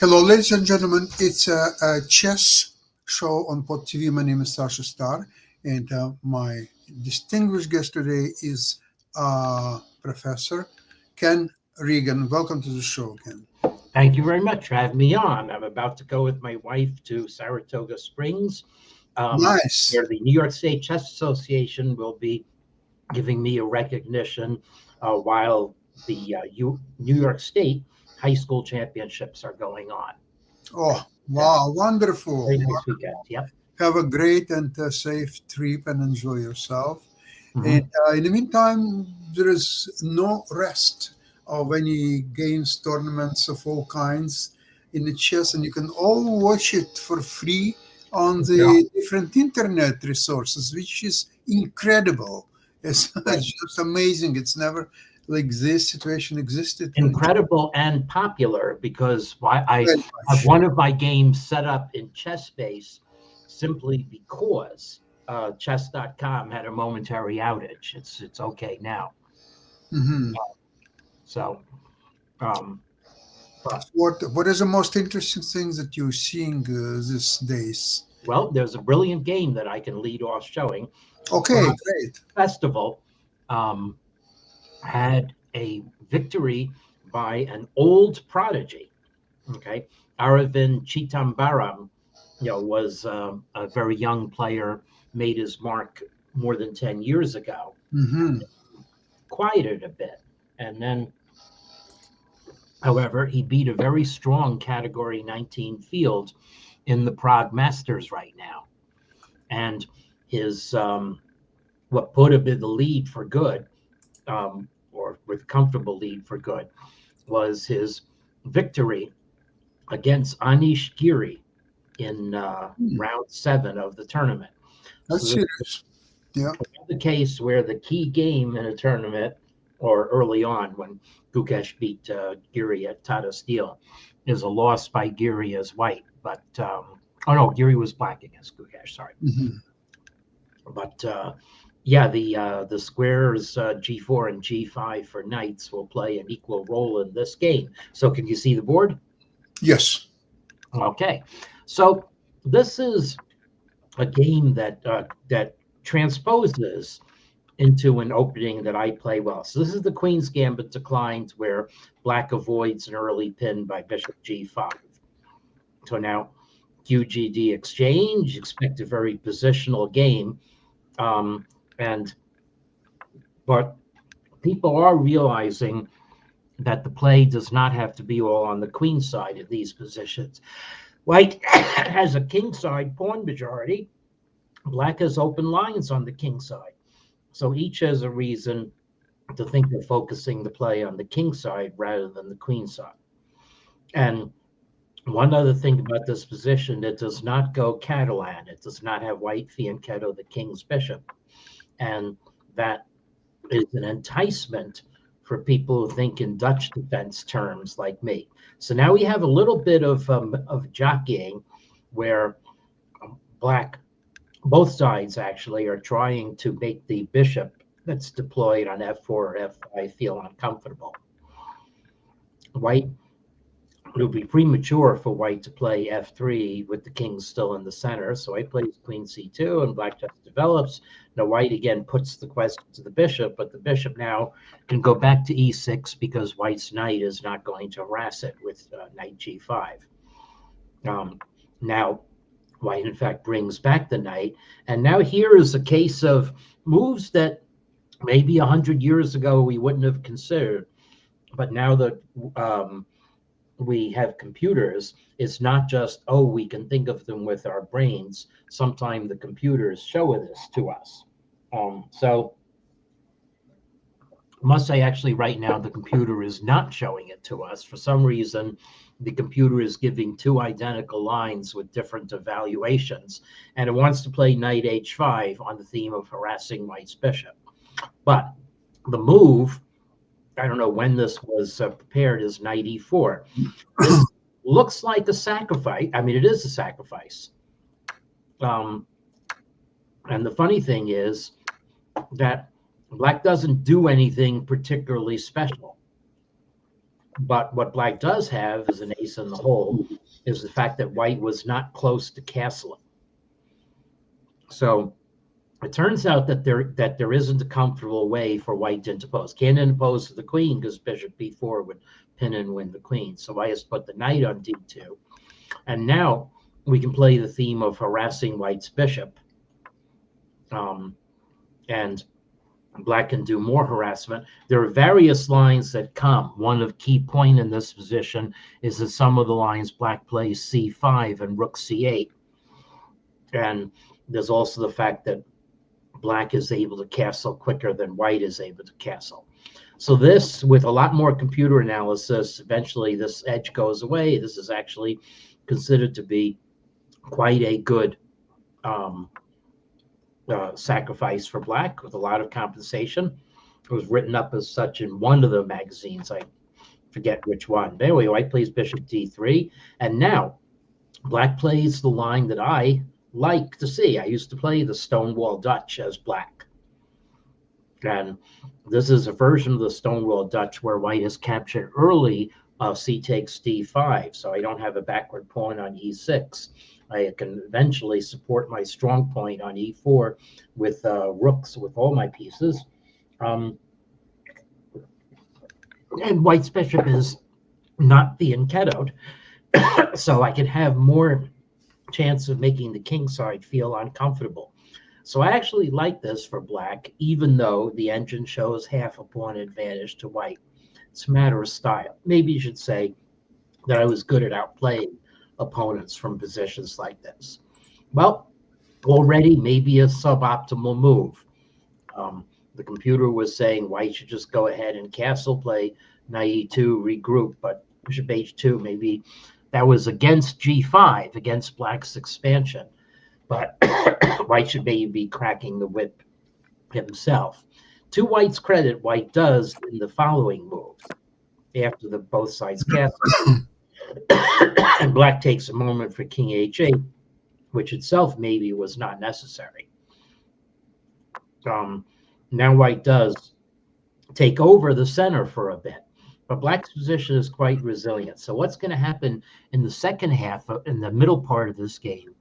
Hello, ladies and gentlemen. It's a chess show on Pod TV. My name is Sasha Star, and my distinguished guest today is Professor Ken Regan. Welcome to the show, Ken. Thank you very much for having me on. I'm about to go with my wife to Saratoga Springs, Nice. where the New York State Chess Association will be giving me a recognition while the New York State high school championships are going on. Oh, Yeah, wow, wonderful. very nice weekend. Yep. Have a great and safe trip and enjoy yourself. And Mhm. in the meantime, there is no rest of any games, tournaments of all kinds in the chess, and you can all watch it for free on Yeah. the different internet resources, which is incredible. It's, Right. it's just amazing. It's never like this situation existed in the Incredible and popular because I very have much. one of my games set up in ChessBase simply because chess.com had a momentary outage. It's okay now. Hmm. So, um, but What is the most interesting things that you're seeing these days? well, there's a brilliant game that I can lead off showing. Okay, Prague great. Festival um, had a victory by an old prodigy. Okay, Aravind Chitambaram, was a very young player, made his mark more than 10 years ago, Hmm. quieted a bit, and then, however, he beat a very strong Category 19 field in the Prague Masters right now, and his what put him in the lead for good, or with comfortable lead for good, was his victory against Anish Giri in round 7 of the tournament. So That's this serious. Yeah. is the case where the key game in a tournament, or early on when Gukesh beat Giri at Tata Steel, is a loss by Giri as white. But oh no, Giri was black against Gukesh. Sorry, Hmm. but yeah, the squares G4 and G5 for knights will play an equal role in this game. So can you see the board? Yes. Okay, so this is a game that transposes into an opening that I play well. So this is the Queen's Gambit declined, where Black avoids an early pin by Bishop G5. So now QGD exchange, expect a very positional game, um, and but people are realizing that the play does not have to be all on the queen side of these positions. White has a king side pawn majority. Black has open lines on the king side. So each has a reason to think of focusing the play on the king side rather than the queen side. And one other thing about this position, it does not go Catalan. It does not have white fianchetto the king's bishop. And that is an enticement for people who think in Dutch defense terms like me. So now we have a little bit of jockeying where black, both sides actually are trying to make the bishop that's deployed on f4 or f5 feel uncomfortable. White, it would be premature for white to play f3 with the king still in the center. So white plays queen c2 and black just develops. Now white again puts the question to the bishop, but the bishop now can go back to e6 because white's knight is not going to harass it with knight g5. Now white, in fact, brings back the knight. And now here is a case of moves that maybe 100 years ago we wouldn't have considered. But now that we have computers, it's not just, oh, we can think of them with our brains. Sometimes the computers show this to us. So I must say, actually, right now, the computer is not showing it to us. For some reason, the computer is giving two identical lines with different evaluations, and it wants to play knight h5 on the theme of harassing white's bishop. But the move, I don't know when this was prepared, is knight e4. This looks like a sacrifice. I mean, it is a sacrifice. Um, and the funny thing is that black doesn't do anything particularly special. But what black does have as an ace in the hole is the fact that white was not close to castling. So it turns out that there isn't a comfortable way for white to interpose. Can't interpose to the queen because bishop b4 would pin and win the queen. So I just put the knight on d2. And now we can play the theme of harassing white's bishop. And black can do more harassment. There are various lines that come. One of key point in this position is that some of the lines black plays c5 and rook c8. And there's also the fact that black is able to castle quicker than white is able to castle. So this, with a lot more computer analysis, eventually this edge goes away. This is actually considered to be quite a good sacrifice for black with a lot of compensation. It was written up as such in one of the magazines. I forget which one. But anyway, white plays bishop d3. And now black plays the line that I like to see. I used to play the Stonewall Dutch as black. And this is a version of the Stonewall Dutch where white is captured early. C takes d5. So I don't have a backward pawn on e6. I can eventually support my strong point on e4 with rooks, with all my pieces. And white's bishop is not being kettled. So I can have more chance of making the king side feel uncomfortable. So I actually like this for black, even though the engine shows half a pawn advantage to white. It's a matter of style. Maybe you should say that I was good at outplaying opponents from positions like this. Well, already maybe a suboptimal move. The computer was saying white should just go ahead and castle play, knight e2, regroup, but bishop h2, maybe that was against g5, against black's expansion. But white should maybe be cracking the whip himself. To white's credit, white does in the following move after the both sides castle. And black takes a moment for king h8, which itself maybe was not necessary. Now white does take over the center for a bit, but black's position is quite resilient. So what's going to happen in the second half, in the middle part of this game,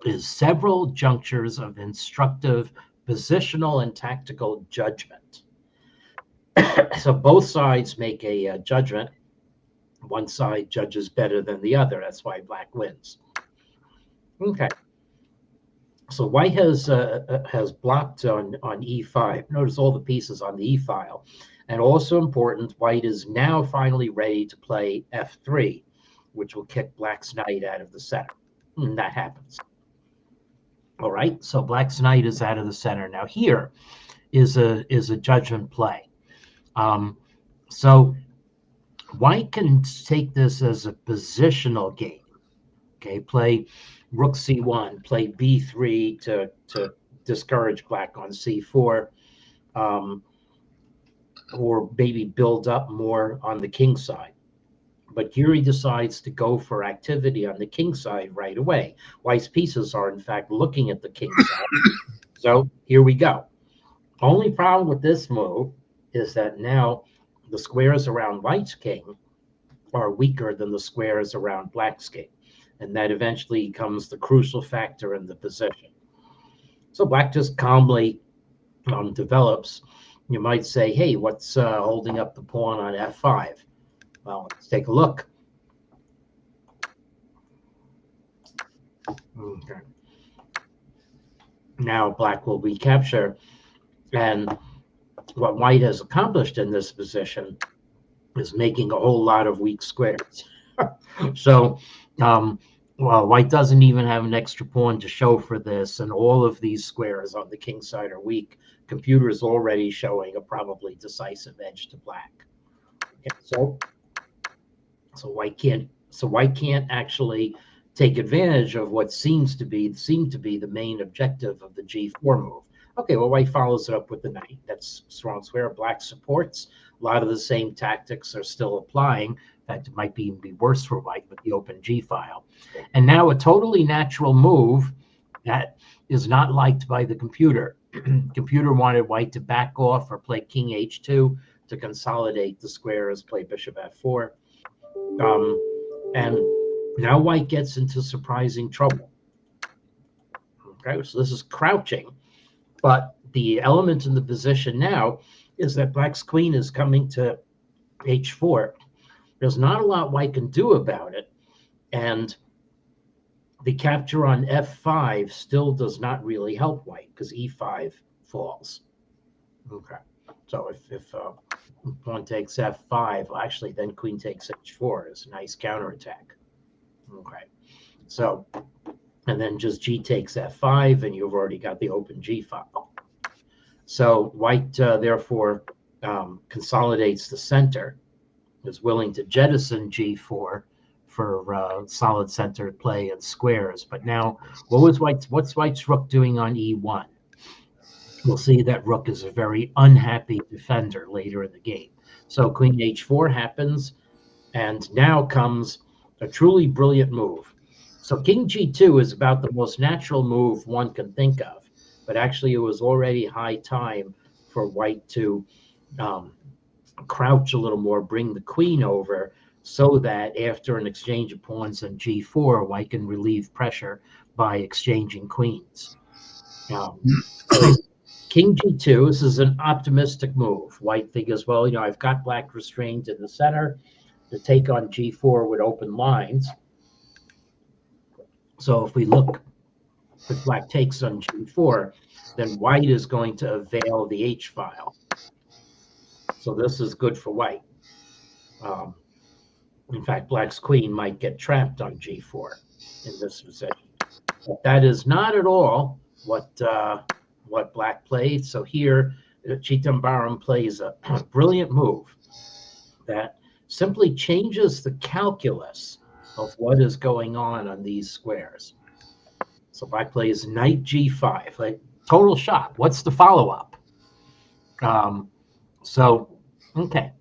is several junctures of instructive positional and tactical judgment. So both sides make a judgment. One side judges better than the other. That's why black wins. Okay. So white has blocked on e5. Notice all the pieces on the e file. And also important, white is now finally ready to play f3, which will kick black's knight out of the center. And that happens. All right, so black's knight is out of the center. Now here is a judgment play. So white can take this as a positional game. Okay, play rook c1, play b3 to discourage black on c4, or maybe build up more on the king side. But here he decides to go for activity on the king side right away. White's pieces are, in fact, looking at the king side. So here we go. Only problem with this move is that now the squares around white's king are weaker than the squares around black's king. And that eventually becomes the crucial factor in the position. So black just calmly develops. You might say, hey, what's holding up the pawn on f5? Well, let's take a look. Okay. Now black will recapture. And what white has accomplished in this position is making a whole lot of weak squares. So, well, white doesn't even have an extra pawn to show for this, and all of these squares on the king side are weak. Computer is already showing a probably decisive edge to black. Okay, so white can't actually take advantage of what seemed to be the main objective of the g4 move. Okay, well, white follows it up with the knight. That's strong square. Black supports. A lot of the same tactics are still applying. In fact, it might even be worse for white with the open G file. And now a totally natural move that is not liked by the computer. Computer wanted white to back off or play king h2. to consolidate the squares, play bishop f4. And now white gets into surprising trouble. Okay, so this is crouching, but the element in the position now is that black's queen is coming to h4. There's not a lot white can do about it, and the capture on f5 still does not really help white because e5 falls. Okay, so if pawn takes f5, well, actually then queen takes h4 is a nice counterattack. Okay, so and then just g takes f5, and you've already got the open g file. So white therefore consolidates the center, is willing to jettison g4 for solid center play and squares. But now, what's white's rook doing on e1? We'll see that rook is a very unhappy defender later in the game. So queen h4 happens, and now comes a truly brilliant move. So king g2 is about the most natural move one can think of, but actually it was already high time for white to crouch a little more, bring the queen over, so that after an exchange of pawns on g4, white can relieve pressure by exchanging queens. King g2, this is an optimistic move. White figures, well, I've got black restrained in the center to take on g4 with open lines. So if we look, if black takes on g4, then white is going to avail the h file. So this is good for white. In fact, black's queen might get trapped on g4 in this position. But that is not at all what black played. So here, Chidambaram plays a brilliant move that simply changes the calculus of what is going on these squares. So black plays knight g5, like total shock. What's the follow-up? Okay.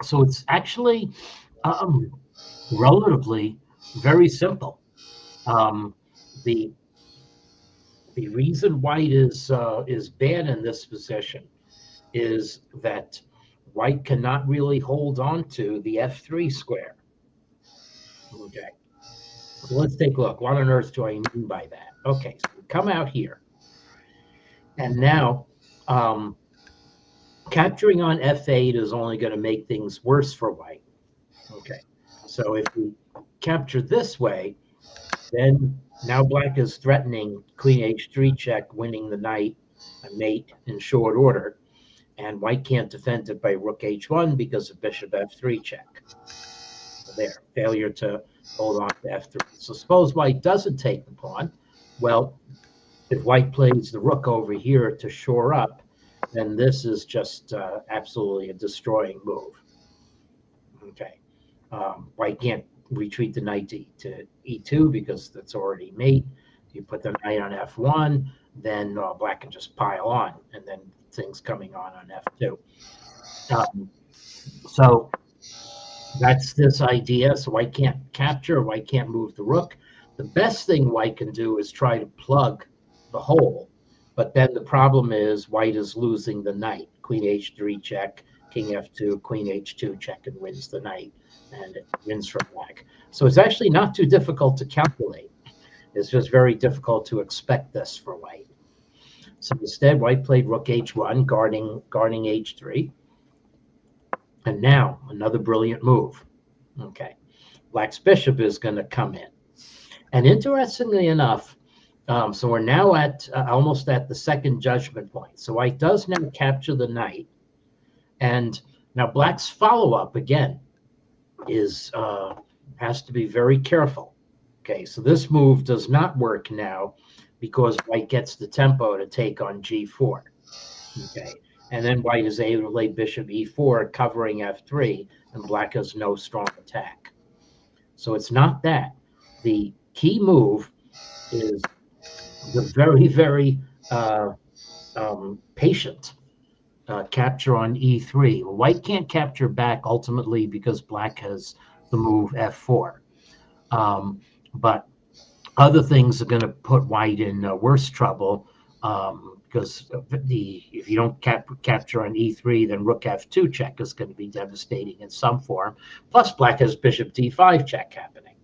So it's actually relatively very simple. The reason white is bad in this position is that white cannot really hold on to the f3 square. Okay, so let's take a look. What on earth do I mean by that? Okay, so we come out here, and now capturing on f8 is only going to make things worse for white. Okay, so if we capture this way, then now black is threatening queen h3 check, winning the knight, a mate in short order, and white can't defend it by rook h1 because of bishop f3 check. So there, failure to hold on to f3. So suppose white doesn't take the pawn. Well, if white plays the rook over here to shore up, then this is just absolutely a destroying move. Okay, white can't retreat the knight to e2 because that's already mate. You put the knight on f1, then black can just pile on, and then things coming on f2. So that's this idea. So white can't capture, white can't move the rook. The best thing white can do is try to plug the hole, but then the problem is white is losing the knight. Queen h3 check, king f2, queen h2 check, and wins the knight, and it wins for black. So it's actually not too difficult to calculate. It's just very difficult to expect this for white. So instead, white played rook h1, guarding h3. And now, another brilliant move. Okay, black's bishop is going to come in. And interestingly enough, so we're now at almost at the second judgment point. So white does now capture the knight. And now black's follow-up, again, is has to be very careful. Okay, so this move does not work now because white gets the tempo to take on g4. Okay, and then white is able to lay bishop e4, covering f3, and black has no strong attack. So it's not that. The key move is the very, very patient capture on e3. White can't capture back ultimately because black has the move f4. But other things are going to put white in worse trouble. because if you don't capture on e3, then rook f2 check is going to be devastating in some form. Plus, black has bishop d5 check happening.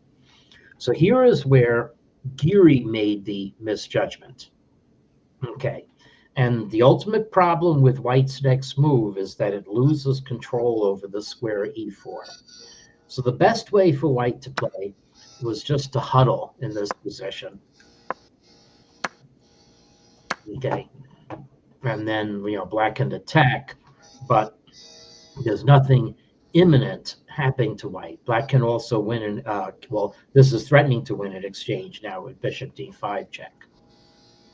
So here is where Geary made the misjudgment. Okay. And the ultimate problem with white's next move is that it loses control over the square e4. So the best way for white to play was just to huddle in this position. Okay. And then, black can attack, but there's nothing imminent happening to white. Black can also win well, this is threatening to win an exchange now with bishop d5 check.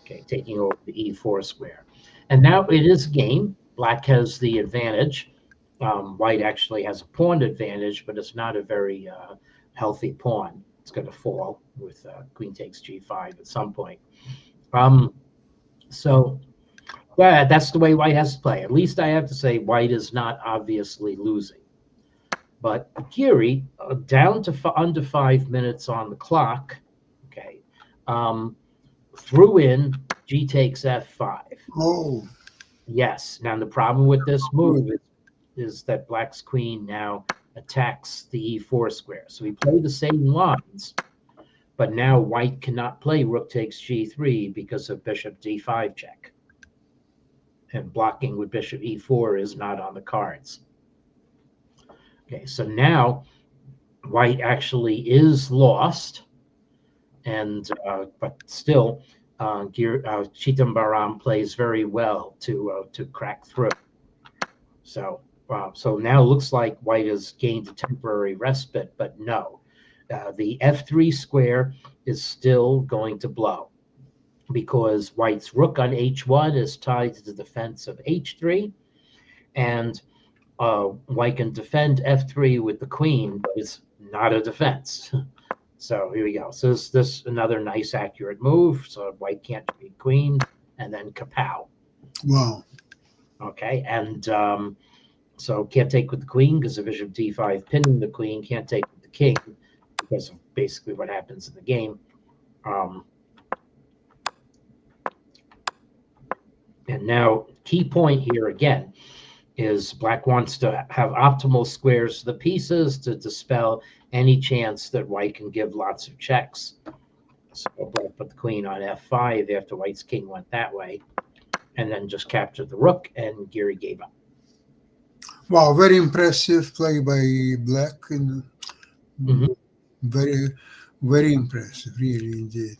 Okay, taking over the e4 square. And now it is game. Black has the advantage. White actually has a pawn advantage, but it's not a very healthy pawn. It's going to fall with queen takes g5 at some point. So that's the way white has to play. At least I have to say white is not obviously losing. But Geary, down to under 5 minutes on the clock, okay, threw in g takes f5. Oh. Yes. Now the problem with this move is that black's queen now attacks the e4 square. So we play the same lines, but now white cannot play rook takes g3 because of bishop d5 check. And blocking with bishop e4 is not on the cards. Okay, so now white actually is lost, and but still, Chidambaram plays very well to crack through. So now it looks like white has gained a temporary respite, but no, the f3 square is still going to blow because white's rook on h1 is tied to the defense of h3, and white can defend f3 with the queen, but it's not a defense. So here we go. So this another nice accurate move. So white can't defeat queen, and then kapow. Wow. Okay, and so can't take with the queen because of bishop d5 pinning the queen. Can't take with the king because of basically what happens in the game. And now key point here again is black wants to have optimal squares to the pieces to dispel any chance that white can give lots of checks. So black put the queen on f5 after white's king went that way, and then just captured the rook, and Geary gave up. Wow, very impressive play by black, and very, very impressive, really indeed.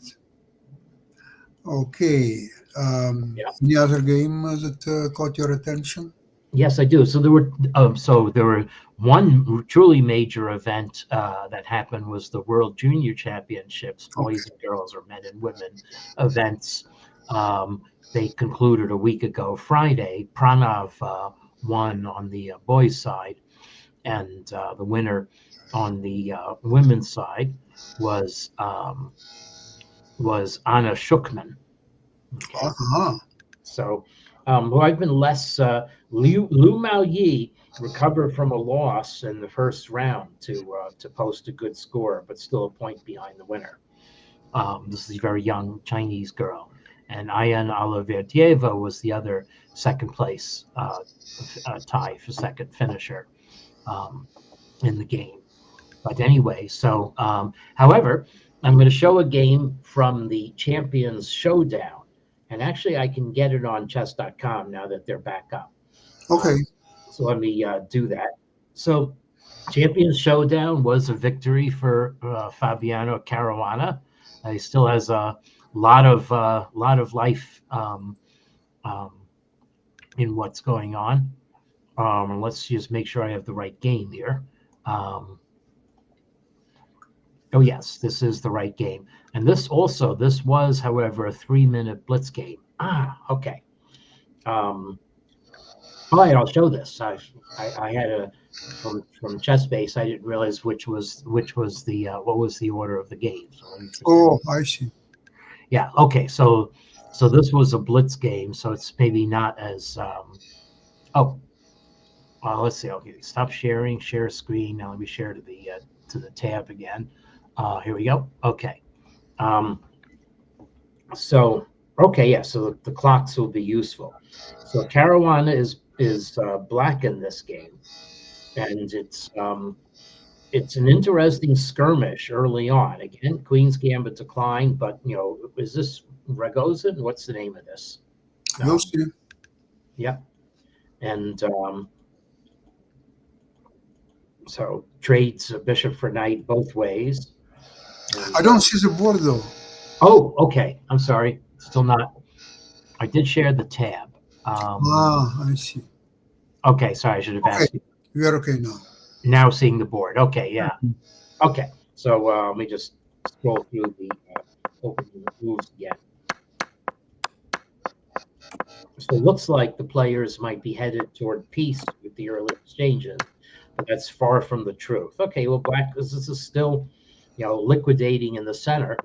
Okay. Any other game that caught your attention? Yes, I do. So there were one truly major event that happened was the World Junior Championships, boys and girls or men and women events. They concluded a week ago Friday. Pranav won on the boys' side, and the winner on the women's side was Anna Shukman. Okay. Uh-huh. So, who I've been less. Liu Maoyi recovered from a loss in the first round to post a good score, but still a point behind the winner. This is a very young Chinese girl, and Ayan Olivertieva was the other second place tie for second finisher in the game. But anyway, so however, I'm going to show a game from the Champions Showdown. And actually, I can get it on chess.com now that they're back up. Okay. So let me do that. So Champions Showdown was a victory for Fabiano Caruana. He still has a lot of life in what's going on. And let's just make sure I have the right game here. Oh, yes, this is the right game. And this was, however, a 3-minute blitz game. Okay. All right, I'll show this. I had from ChessBase. I didn't realize which was the what was the order of the game. So I see. Yeah. Okay. So this was a blitz game. So it's maybe not as. Let's see. Okay. Stop sharing. Share screen. Now let me share to the tab again. Here we go. Okay. So Okay, yeah. So the clocks will be useful. So Caruana is black in this game, and it's an interesting skirmish early on. Again, Queen's Gambit decline, but is this Ragozin? What's the name of this? We'll No, see. yeah, and so trades a bishop for knight both ways. And, I don't see the board though. oh, okay. I'm sorry. Still not. I did share the tab. I see. Okay, sorry. I should have Okay, asked you. we are okay now. Now seeing the board. Okay, yeah. Okay. So let me just scroll through the opening moves again. So it looks like the players might be headed toward peace with the early exchanges, but that's far from the truth. Okay, well, black, this is still, liquidating in the center.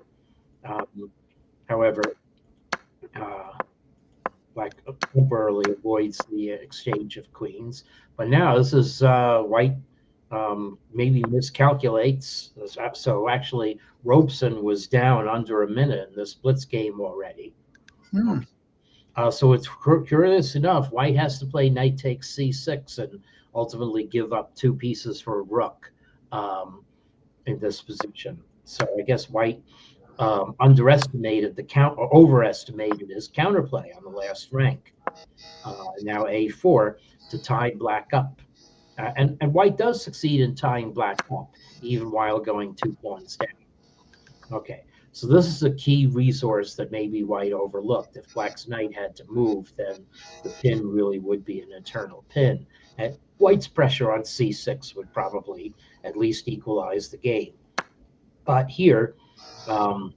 However, uh, black temporarily avoids the exchange of queens. But now this is white maybe miscalculates. So actually, Robeson was down under a minute in this blitz game already. Hmm. So it's curious enough, white has to play knight takes c6 and ultimately give up 2 pieces for a rook in this position. So I guess white underestimated the count or overestimated his counterplay on the last rank. Now a4 to tie black up. And white does succeed in tying black up, even while going 2 pawns down. Okay, so this is a key resource that maybe white overlooked. If black's knight had to move, then the pin really would be an internal pin. And white's pressure on c6 would probably at least equalize the game. But here, the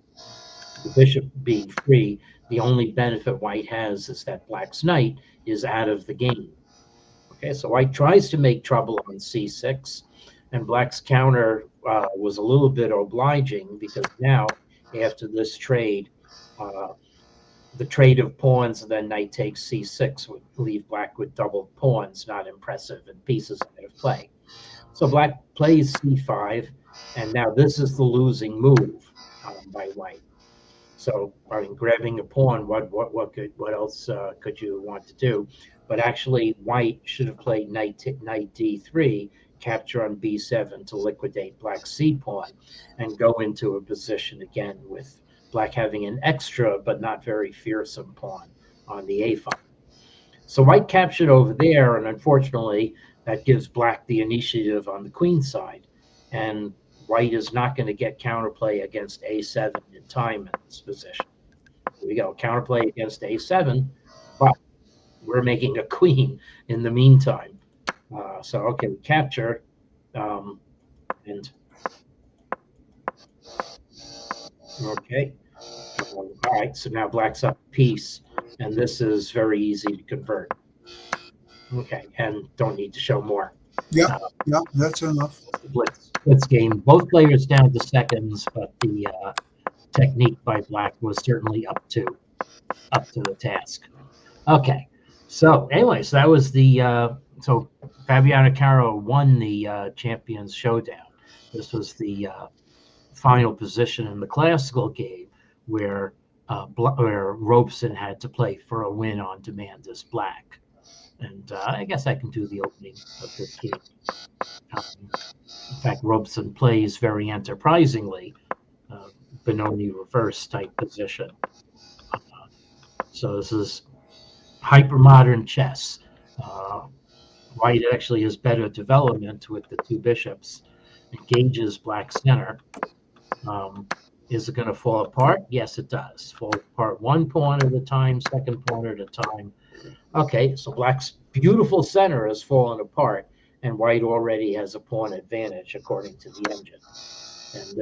bishop being free, the only benefit white has is that black's knight is out of the game. Okay, so white tries to make trouble on c6, and black's counter was a little bit obliging because now, after this trade, the trade of pawns and then knight takes c6 would leave black with double pawns, not impressive, and pieces out of play. So black plays c5, and now this is the losing move by white. So, I mean, grabbing a pawn, what else could you want to do? But actually, white should have played knight d3, capture on b7 to liquidate black's c pawn, and go into a position again with black having an extra but not very fearsome pawn on the a file. So white captured over there, and unfortunately, that gives black the initiative on the queen side, and white is not going to get counterplay against a7 in time in this position. Here we go, counterplay against a7, but we're making a queen in the meantime. So, okay, we capture, and okay. All right, so now black's up a piece, and this is very easy to convert. Okay, and don't need to show more. Yeah, that's enough. Blitz game. Both players down to seconds, but the technique by black was certainly up to the task. Okay, so anyways, that was the so Fabiano Caro won the Champions Showdown. This was the final position in the classical game where Robeson had to play for a win on demand as black. And I guess I can do the opening of this game. In fact, Robeson plays very enterprisingly, Benoni reverse type position. So this is hyper-modern chess. White actually has better development with the 2 bishops. Engages black center. Is it going to fall apart? Yes, it does. Fall apart 1 pawn at a time, 2nd pawn at a time. Okay, so black's beautiful center has fallen apart, and white already has a pawn advantage according to the engine. And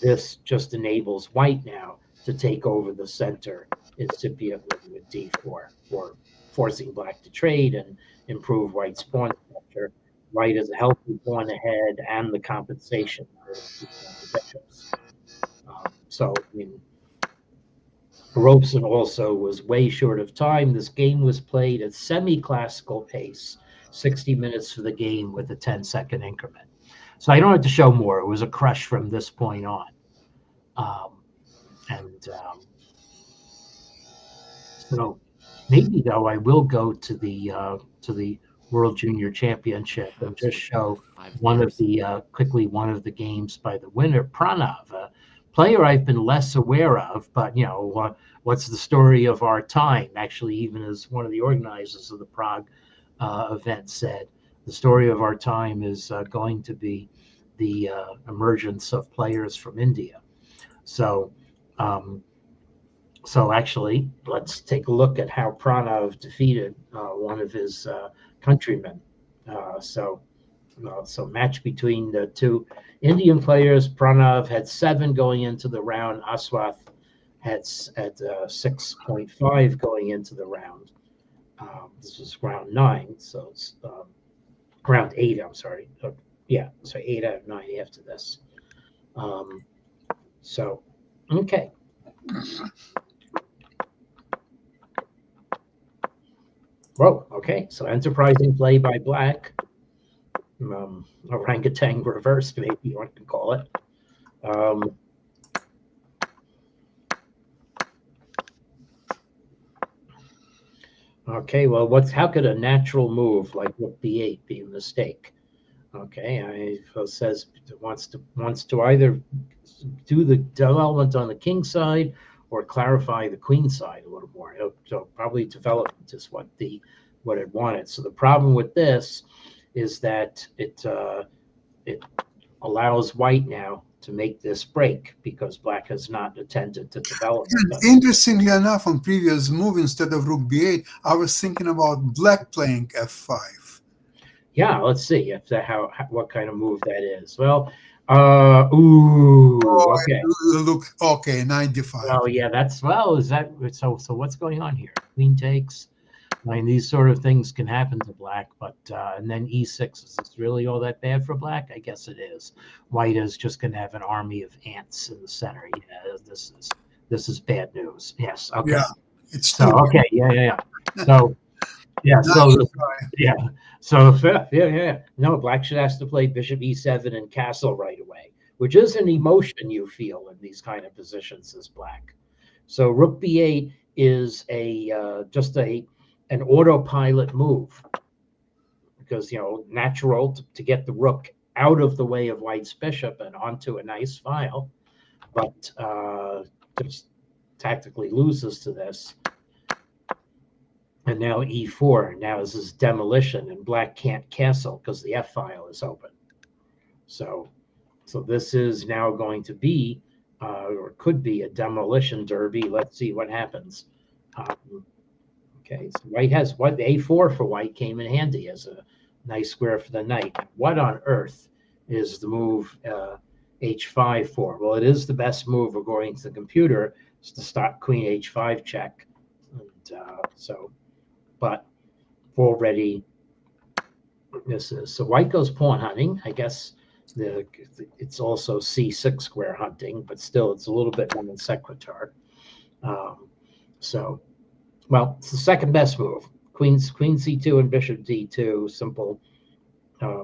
this just enables white now to take over the center incipiently with d4, or forcing black to trade and improve white's pawn structure. White is a healthy pawn ahead and the compensation for the bishops. So, I mean, Robeson also was way short of time. This game was played at semi-classical pace, 60 minutes for the game with a 10-second increment. So I don't have to show more. It was a crush from this point on. So maybe though I will go to the World Junior Championship and just show quickly one of the games by the winner, Pranav, a player I've been less aware of, but what's the story of our time? Actually, even as one of the organizers of the Prague event said, the story of our time is going to be the emergence of players from India. So. Um, so actually, let's take a look at how Pranav defeated one of his countrymen. So match between the two Indian players. Pranav had 7 going into the round. Aswath had 6.5 going into the round. This was round 9, so it's round 8. I'm sorry. Yeah, so 8 out of 9 after this. So, okay. Whoa, okay. So enterprising play by Black. Orangutan reversed, maybe you want to call it. Okay, well, how could a natural move like Rook B8 be a mistake? Okay, it says it wants to either do the development on the king side or clarify the queen side a little more. So probably development is what it wanted. So the problem with this is that it allows white now to make this break because black has not attended to development. And interestingly enough, on previous move, instead of rook b8, I was thinking about black playing f5. Yeah, let's see if what kind of move that is. Well, okay. Look, okay, 95. Oh yeah, is that so? So what's going on here? Queen takes. I mean, these sort of things can happen to black, but and then e6, is this really all that bad for black? I guess it is. White is just going to have an army of ants in the center. Yeah, this is bad news. Yes. Okay. Yeah, it's so okay. Yeah. So yeah. So yeah. So yeah. No, black should have to play bishop e7 and castle right away, which is an emotion you feel in these kind of positions as black. So rook b8 is just an autopilot move because natural to get the rook out of the way of white's bishop and onto a nice file, but just tactically loses to this. And now e4. Now this is demolition, and black can't castle because the f file is open. So this is now going to be, or could be, a demolition derby. Let's see what happens. Okay, so white has a4 for white came in handy as a nice square for the knight. What on earth is the move h5 for? Well, it is the best move according to the computer. It's to stop queen h5 check. And but already this is, so white goes pawn hunting. I guess it's also c6 square hunting, but still it's a little bit non sequitur. Well, it's the second best move. Queen c2 and bishop d2, simple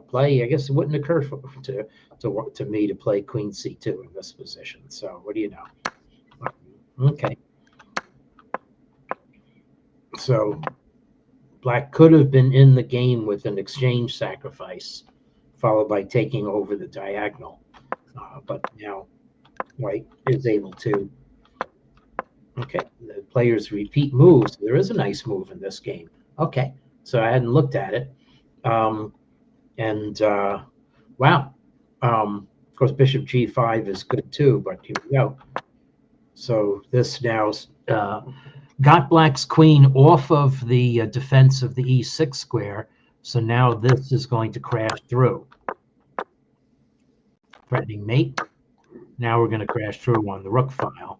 play. I guess it wouldn't occur to me to play queen c2 in this position. So what do you know? Okay. So black could have been in the game with an exchange sacrifice, followed by taking over the diagonal. But now white is able to. Okay, the players repeat moves. There is a nice move in this game. Okay, so I hadn't looked at it. Wow. Of course, bishop g5 is good too, but here we go. So this now got black's queen off of the defense of the e6 square. So now this is going to crash through. Threatening mate. Now we're going to crash through on the rook file.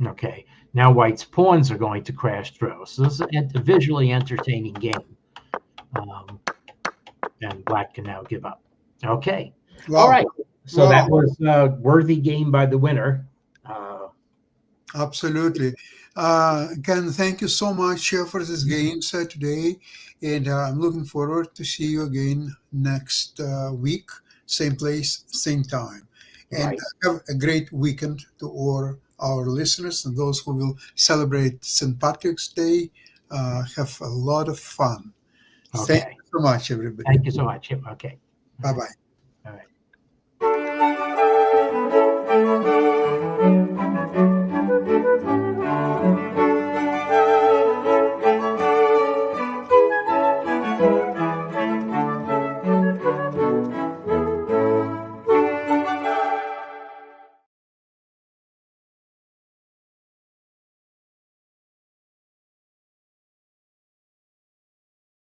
Okay, now white's pawns are going to crash through. So this is a visually entertaining game. And black can now give up. Okay. Wow. All right. So that was a worthy game by the winner. Absolutely. Ken, thank you so much for this game today. And I'm looking forward to see you again next week. Same place, same time. And have a great weekend to all our listeners and those who will celebrate St. Patrick's Day have a lot of fun. Thank Okay. you so much, everybody. Thank you so much. Yep. Okay. Bye bye. All right.